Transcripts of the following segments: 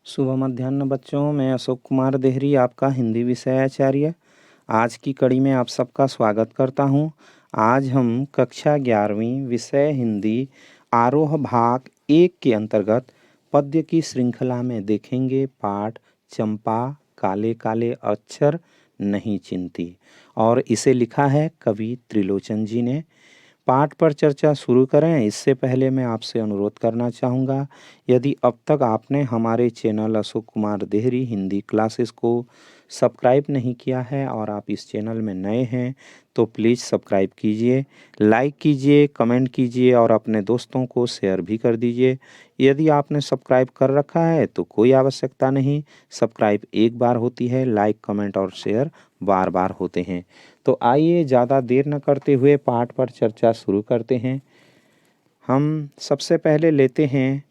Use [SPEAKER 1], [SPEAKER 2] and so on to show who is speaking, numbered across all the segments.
[SPEAKER 1] शुभ मध्याह्न बच्चों, मैं अशोक कुमार देहरी, आपका हिंदी विषय आचार्य। आज की कड़ी में आप सबका स्वागत करता हूं। आज हम कक्षा 11वीं विषय हिंदी आरोह भाग 1 के अंतर्गत पद्य की श्रृंखला में देखेंगे पाठ चंपा काले काले अक्षर नहीं चिन्हती, और इसे लिखा है कवि त्रिलोचन जी ने। पाठ पर चर्चा शुरू करें इससे पहले मैं आपसे अनुरोध करना चाहूँगा, यदि अब तक आपने हमारे चैनल अशोक कुमार देहरी हिंदी क्लासेस को सब्सक्राइब नहीं किया है और आप इस चैनल में नए हैं तो प्लीज़ सब्सक्राइब कीजिए, लाइक कीजिए, कमेंट कीजिए और अपने दोस्तों को शेयर भी कर दीजिए। यदि आपने सब्सक्राइब कर रखा है तो कोई आवश्यकता नहीं, सब्सक्राइब एक बार होती है, लाइक कमेंट और शेयर बार बार होते हैं। तो आइए ज़्यादा देर न करते हुए पाठ पर चर्चा शुरू करते हैं। हम सबसे पहले लेते हैं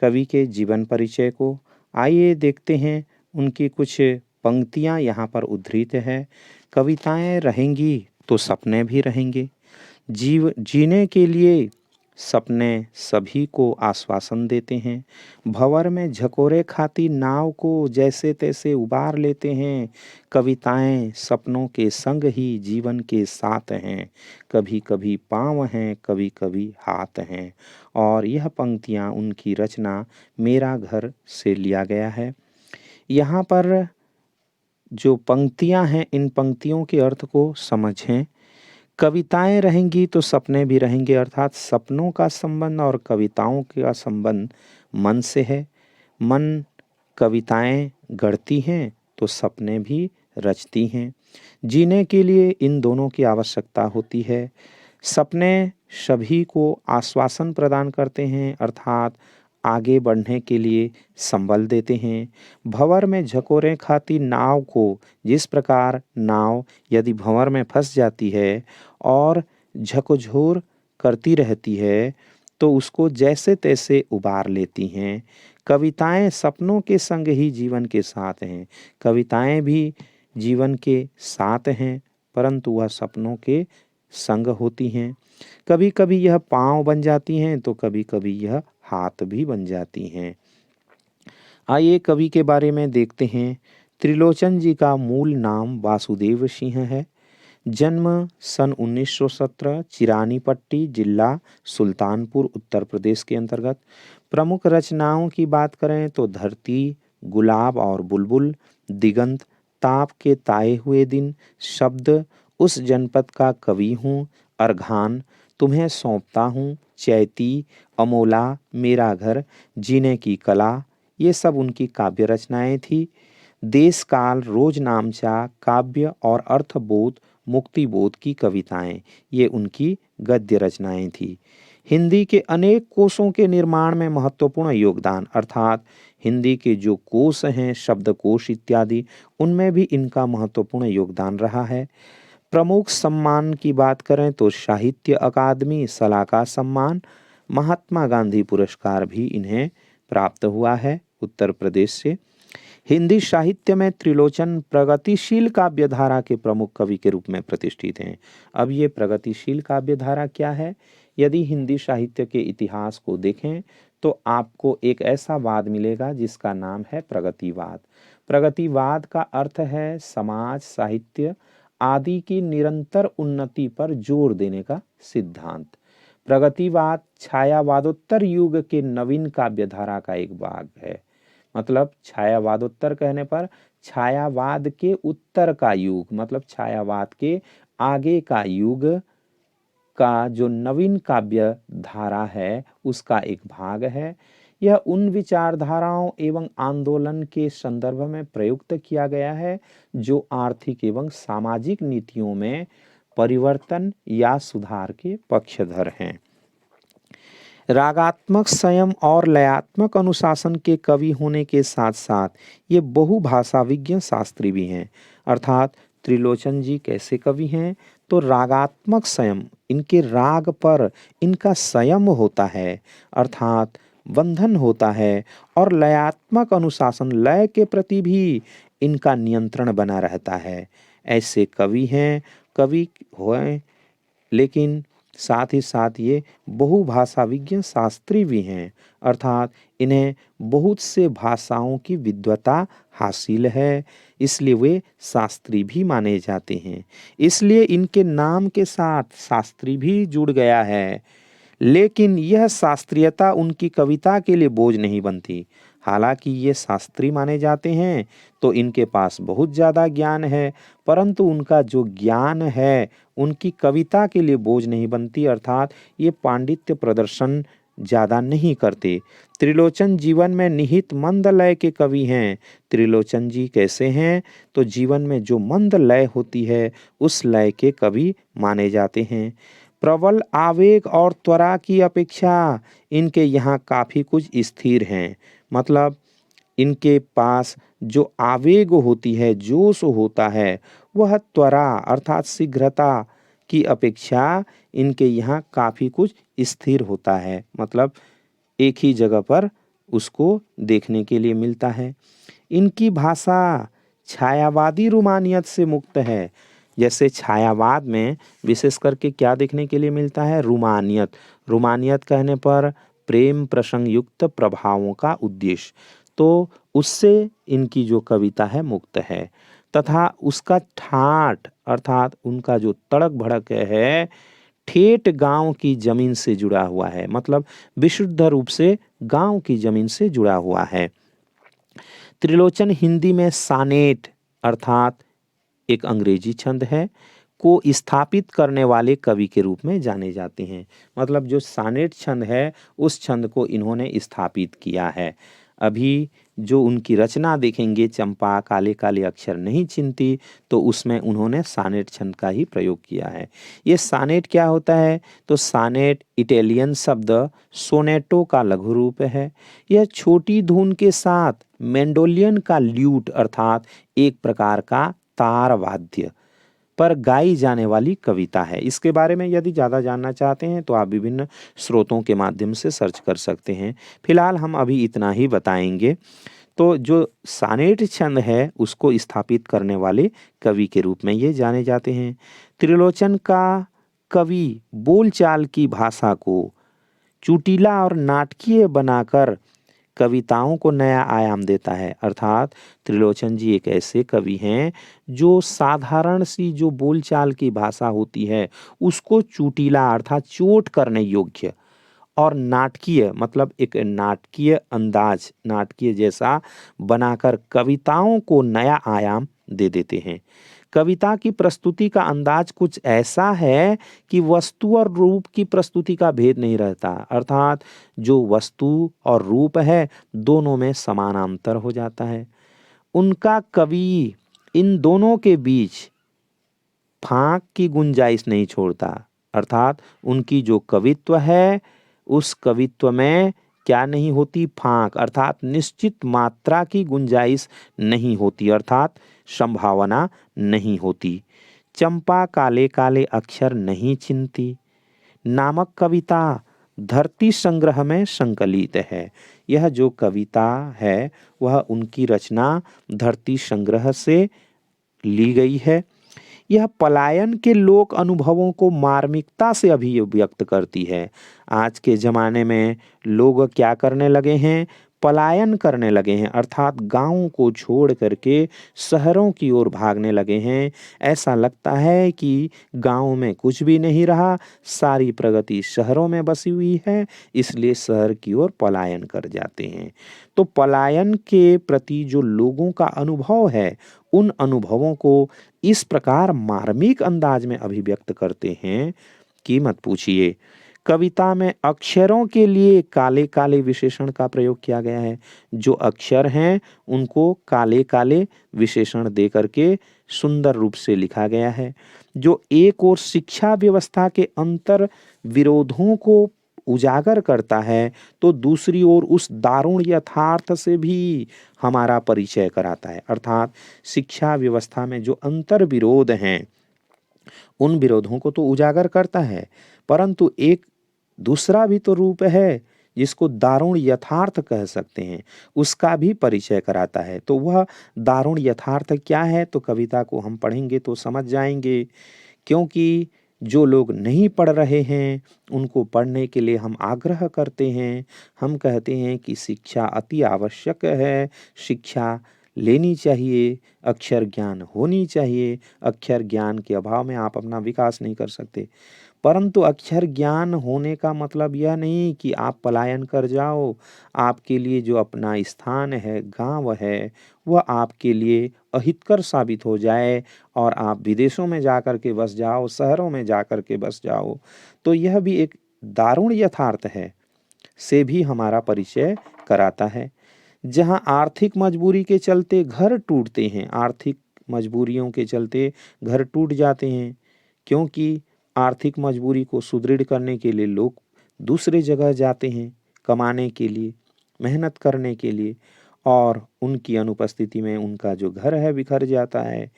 [SPEAKER 1] कवि के जीवन परिचय को। आइए देखते हैं उनकी कुछ पंक्तियाँ यहाँ पर उद्धृत है। कविताएं रहेंगी तो सपने भी रहेंगे। जीने के लिए सपने सभी को आश्वासन देते हैं। भंवर में झकोरे खाती नाव को जैसे तैसे उबार लेते हैं। कविताएं सपनों के संग ही जीवन के साथ हैं। कभी कभी पाँव हैं, कभी कभी हाथ हैं। और यह पंक्तियां उनकी रचना मेरा घर से लिया गया है। यहाँ पर जो पंक्तियां हैं, इन पंक्तियों के अर्थ को समझें। कविताएं रहेंगी तो सपने भी रहेंगे, अर्थात सपनों का संबंध और कविताओं का संबंध मन से है। मन कविताएं गढ़ती हैं तो सपने भी रचती हैं। जीने के लिए इन दोनों की आवश्यकता होती है। सपने सभी को आश्वासन प्रदान करते हैं, अर्थात आगे बढ़ने के लिए संबल देते हैं। भंवर में झकोरे खाती नाव को, जिस प्रकार नाव यदि भंवर में फंस जाती है और झकझोर करती रहती है तो उसको जैसे तैसे उबार लेती हैं। कविताएं सपनों के संग ही जीवन के साथ हैं। कविताएं भी जीवन के साथ हैं परंतु वह सपनों के संग होती हैं। कभी कभी यह पाँव बन जाती हैं तो कभी कभी यह हाथ भी बन जाती हैं। आइए कवि के बारे में देखते हैं। त्रिलोचन जी का मूल नाम वासुदेव सिंह है। जन्म सन 1917, चिरानीपट्टी जिला सुल्तानपुर उत्तर प्रदेश के अंतर्गत। प्रमुख रचनाओं की बात करें तो धरती, गुलाब और बुलबुल, दिगंत, ताप के ताए हुए दिन, शब्द, उस जनपद का कवि हूँ, अर्घान, तुम्हें सौंपता हूँ, चैती, अमोला, मेरा घर, जीने की कला, ये सब उनकी काव्य रचनाएं थी। देश काल, रोज नामचा, काव्य और अर्थबोध, मुक्तिबोध की कविताएं, ये उनकी गद्य रचनाएं थी। हिंदी के अनेक कोशों के निर्माण में महत्वपूर्ण योगदान, अर्थात हिंदी के जो कोश हैं, शब्दकोश इत्यादि, उनमें भी इनका महत्वपूर्ण योगदान रहा है। प्रमुख सम्मान की बात करें तो साहित्य अकादमी सलाका सम्मान, महात्मा गांधी पुरस्कार भी इन्हें प्राप्त हुआ है उत्तर प्रदेश से। हिंदी साहित्य में त्रिलोचन प्रगतिशील काव्यधारा के प्रमुख कवि के रूप में प्रतिष्ठित हैं। अब ये प्रगतिशील काव्यधारा क्या है? यदि हिंदी साहित्य के इतिहास को देखें तो आपको एक ऐसा वाद मिलेगा जिसका नाम है प्रगतिवाद। प्रगतिवाद का अर्थ है समाज, साहित्य आदि की निरंतर उन्नति पर जोर देने का सिद्धांत। प्रगतिवाद छायावादोत्तर युग के नवीन काव्यधारा का एक भाग है। मतलब छायावादोत्तर कहने पर छायावाद के उत्तर का युग, मतलब छायावाद के आगे का युग का जो नवीन काव्य धारा है उसका एक भाग है। यह उन विचारधाराओं एवं आंदोलन के संदर्भ में प्रयुक्त किया गया है जो आर्थिक एवं सामाजिक नीतियों में परिवर्तन या सुधार के पक्षधर हैं। रागात्मक संयम और लयात्मक अनुशासन के कवि होने के साथ साथ ये बहुभाषाविज्ञ शास्त्री भी हैं। अर्थात त्रिलोचन जी कैसे कवि हैं? तो रागात्मक संयम, इनके राग पर इनका संयम होता है, अर्थात बंधन होता है, और लयात्मक अनुशासन, लय के प्रति भी इनका नियंत्रण बना रहता है। ऐसे कवि हैं, कवि हुए लेकिन साथ ही साथ ये बहुभाषाविज्ञ शास्त्री भी हैं, अर्थात इन्हें बहुत से भाषाओं की विद्वता हासिल है, इसलिए वे शास्त्री भी माने जाते हैं। इसलिए इनके नाम के साथ शास्त्री भी जुड़ गया है। लेकिन यह शास्त्रीयता उनकी कविता के लिए बोझ नहीं बनती। हालांकि ये शास्त्री माने जाते हैं तो इनके पास बहुत ज़्यादा ज्ञान है, परंतु उनका जो ज्ञान है उनकी कविता के लिए बोझ नहीं बनती, अर्थात ये पांडित्य प्रदर्शन ज़्यादा नहीं करते। त्रिलोचन जीवन में निहित मंद लय के कवि हैं। त्रिलोचन जी कैसे हैं? तो जीवन में जो मंद लय होती है उस लय के कवि माने जाते हैं। प्रबल आवेग और त्वरा की अपेक्षा इनके यहाँ काफ़ी कुछ स्थिर हैं। मतलब इनके पास जो आवेग होती है, जोश होता है, वह त्वरा अर्थात शीघ्रता की अपेक्षा इनके यहाँ काफ़ी कुछ स्थिर होता है। मतलब एक ही जगह पर उसको देखने के लिए मिलता है। इनकी भाषा छायावादी रूमानियत से मुक्त है। जैसे छायावाद में विशेष करके क्या देखने के लिए मिलता है? रूमानियत। रूमानियत कहने पर प्रेम प्रसंग युक्त प्रभावों का उद्देश्य, तो उससे इनकी जो कविता है मुक्त है। तथा उसका ठाठ अर्थात उनका जो तड़क भड़क है ठेठ गांव की जमीन से जुड़ा हुआ है। मतलब विशुद्ध रूप से गांव की जमीन से जुड़ा हुआ है। त्रिलोचन हिंदी में सानेट अर्थात एक अंग्रेजी छंद है को स्थापित करने वाले कवि के रूप में जाने जाते हैं। मतलब जो सानेट छंद है उस छंद को इन्होंने स्थापित किया है। अभी जो उनकी रचना देखेंगे, चंपा काले काले अक्षर नहीं चिन्हती, तो उसमें उन्होंने सानेट छंद का ही प्रयोग किया है। ये सानेट क्या होता है? तो सानेट इटालियन शब्द सोनेटो का लघु रूप है। यह छोटी धुन के साथ मेंडोलियन का ल्यूट अर्थात एक प्रकार का तार वाद्य पर गाई जाने वाली कविता है। इसके बारे में यदि ज़्यादा जानना चाहते हैं तो आप विभिन्न स्रोतों के माध्यम से सर्च कर सकते हैं। फिलहाल हम अभी इतना ही बताएंगे। तो जो सानेट छंद है उसको स्थापित करने वाले कवि के रूप में ये जाने जाते हैं। त्रिलोचन का कवि बोलचाल की भाषा को चुटीला और नाटकीय बनाकर कविताओं को नया आयाम देता है। अर्थात त्रिलोचन जी एक ऐसे कवि हैं जो साधारण सी जो बोलचाल की भाषा होती है उसको चुटीला अर्थात चोट करने योग्य और नाटकीय मतलब एक नाटकीय अंदाज नाटकीय जैसा बनाकर कविताओं को नया आयाम दे देते हैं। कविता की प्रस्तुति का अंदाज कुछ ऐसा है कि वस्तु और रूप की प्रस्तुति का भेद नहीं रहता, अर्थात जो वस्तु और रूप है दोनों में समानांतर हो जाता है। उनका कवि इन दोनों के बीच फांक की गुंजाइश नहीं छोड़ता, अर्थात उनकी जो कवित्व है उस कवित्व में क्या नहीं होती? फांक अर्थात निश्चित मात्रा की गुंजाइश नहीं होती, अर्थात संभावना नहीं होती। चंपा काले काले अक्षर नहीं चिन्हती नामक कविता धरती संग्रह में संकलित है। यह जो कविता है वह उनकी रचना धरती संग्रह से ली गई है। यह पलायन के लोक अनुभवों को मार्मिकता से अभिव्यक्त करती है। आज के ज़माने में लोग क्या करने लगे हैं? पलायन करने लगे हैं, अर्थात गाँव को छोड़ करके शहरों की ओर भागने लगे हैं। ऐसा लगता है कि गाँव में कुछ भी नहीं रहा, सारी प्रगति शहरों में बसी हुई है, इसलिए शहर की ओर पलायन कर जाते हैं। तो पलायन के प्रति जो लोगों का अनुभव है उन अनुभवों को इस प्रकार मार्मिक अंदाज में अभिव्यक्त करते हैं कि मत पूछिए। कविता में अक्षरों के लिए काले काले विशेषण का प्रयोग किया गया है। जो अक्षर हैं उनको काले काले विशेषण दे करके सुंदर रूप से लिखा गया है। जो एक और शिक्षा व्यवस्था के अंतर विरोधों को उजागर करता है तो दूसरी ओर उस दारुण यथार्थ से भी हमारा परिचय कराता है। अर्थात शिक्षा व्यवस्था में जो अंतर विरोध हैं उन विरोधों को तो उजागर करता है, परंतु एक दूसरा भी तो रूप है जिसको दारुण यथार्थ कह सकते हैं, उसका भी परिचय कराता है। तो वह दारुण यथार्थ क्या है? तो कविता को हम पढ़ेंगे तो समझ जाएंगे। क्योंकि जो लोग नहीं पढ़ रहे हैं उनको पढ़ने के लिए हम आग्रह करते हैं। हम कहते हैं कि शिक्षा अति आवश्यक है, शिक्षा लेनी चाहिए, अक्षर ज्ञान होनी चाहिए। अक्षर ज्ञान के अभाव में आप अपना विकास नहीं कर सकते। परंतु अक्षर ज्ञान होने का मतलब यह नहीं कि आप पलायन कर जाओ। आपके लिए जो अपना स्थान है, गाँव है, वह आपके लिए अहितकर साबित हो जाए और आप विदेशों में जाकर के बस जाओ, शहरों में जाकर के बस जाओ, तो यह भी एक दारुण यथार्थ है से भी हमारा परिचय कराता है। जहाँ आर्थिक मजबूरी के चलते घर टूटते हैं, आर्थिक मजबूरियों के चलते घर टूट जाते हैं, क्योंकि आर्थिक मजबूरी को सुदृढ़ करने के लिए लोग दूसरे जगह जाते हैं कमाने के लिए, मेहनत करने के लिए, और उनकी अनुपस्थिति में उनका जो घर है बिखर जाता है।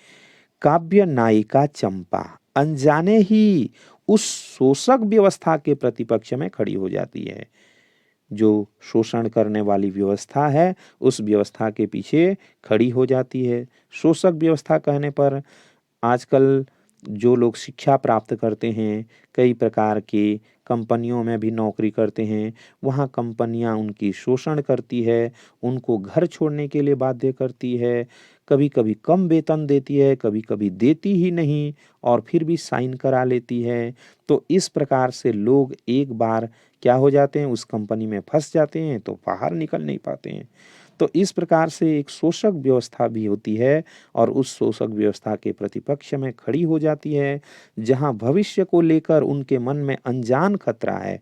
[SPEAKER 1] काव्य नायिका चंपा अनजाने ही उस शोषक व्यवस्था के प्रतिपक्ष में खड़ी हो जाती है। जो शोषण करने वाली व्यवस्था है उस व्यवस्था के पीछे खड़ी हो जाती है। शोषक व्यवस्था कहने पर आजकल जो लोग शिक्षा प्राप्त करते हैं, कई प्रकार की कंपनियों में भी नौकरी करते हैं, वहाँ कंपनियाँ उनकी शोषण करती है, उनको घर छोड़ने के लिए बाध्य करती है, कभी-कभी कम वेतन देती है, कभी-कभी देती ही नहीं और फिर भी साइन करा लेती है। तो इस प्रकार से लोग एक बार क्या हो जाते हैं, उस कंपनी में फँस जाते हैं तो बाहर निकल नहीं पाते हैं। तो इस प्रकार से एक शोषक व्यवस्था भी होती है और उस शोषक व्यवस्था के प्रतिपक्ष में खड़ी हो जाती है, जहाँ भविष्य को लेकर उनके मन में अनजान खतरा है।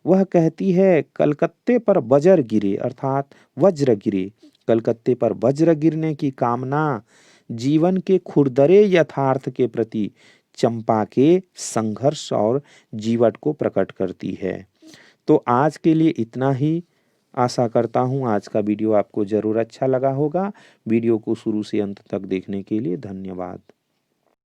[SPEAKER 1] वह कहती है कलकत्ते पर वज्र गिरे, अर्थात वज्र गिरे, कलकत्ते पर वज्र गिरने की कामना जीवन के खुरदरे यथार्थ के प्रति चंपा के संघर्ष और जीवट को प्रकट करती है। तो आज के लिए इतना ही। आशा करता हूँ आज का वीडियो आपको ज़रूर अच्छा लगा होगा। वीडियो को शुरू से अंत तक देखने के लिए धन्यवाद।